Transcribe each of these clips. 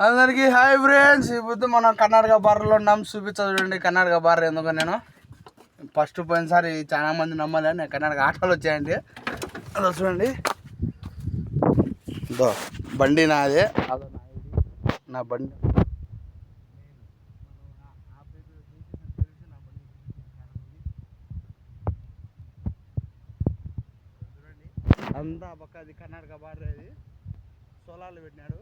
అందరికీ hi friends. ఇప్పుడు మనం కర్ణాటక బార్డర్లో ఉన్నాం. చూపించండి కర్ణాటక బార్డర్. ఎందుకు నేను ఫస్ట్ పోయినసారి చాలా మంది నమ్మలే, నేను కర్ణాటక ఆటోలు వచ్చాయండి. అదో చూడండి, దో బండి నాదే, అదో నా బండి. అంతా పక్క అది కర్ణాటక బార్డర్. అది సోలార్లు పెట్టినాడు.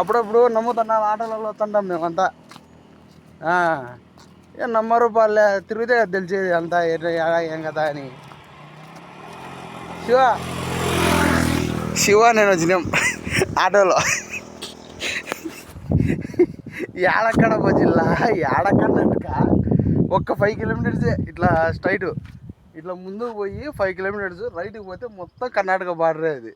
అప్పుడప్పుడు నమ్ముతున్నాం, ఆటోలలో వస్తుంటాం మేమంతా. ఏం నమ్మరు వాళ్ళే, తిరిగితే తెలిసేది అంతా ఏం కదా అని. శివ నేను వచ్చినాం ఆటోలో. ఏడక్కడప జిల్లా, ఏడక్కడక ఒక్క 5 కిలోమీటర్సే ఇట్లా స్ట్రైట్. ఇట్లా ముందుకు పోయి 5 కిలోమీటర్స్ రైట్కి పోతే మొత్తం కర్ణాటక బార్డరే. అది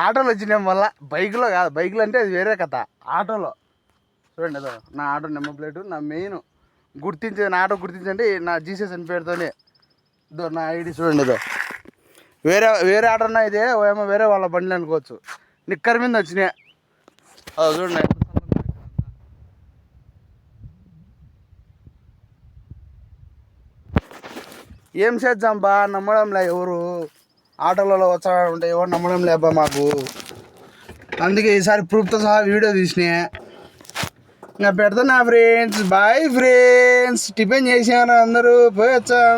ఆటోలో వచ్చినాం మళ్ళా, బైక్లో కాదు. బైక్లో అంటే అది వేరే కథ. ఆటోలో చూడండి, అదో నా ఆటో నెంబర్ ప్లేటు. నా మెయిన్ గుర్తించేది, నా ఆటో గుర్తించండి నా జీసస్ అని పేరుతోనే. ఇదో నా ఐడి చూడండి. ఇదో వేరే ఆటోనా ఇదే, ఏమో వేరే వాళ్ళ బండ్లు అనుకోవచ్చు. నిక్కర్ మీద వచ్చినాయి. అదో చూడండి. ఏం చేద్దాం బా, నమ్మడంలే ఎవరు. ఆటోలలో వచ్చాడంటే ఎవరు నమ్మడం లేబ్బా మాకు. అందుకే ఈసారి ప్రూఫ్తో సహా వీడియో తీసినా. ఇంకా పెడతాను ఫ్రెండ్స్. Bye friends. టిఫిన్ చేసాను, అందరూ పోయి వచ్చాం.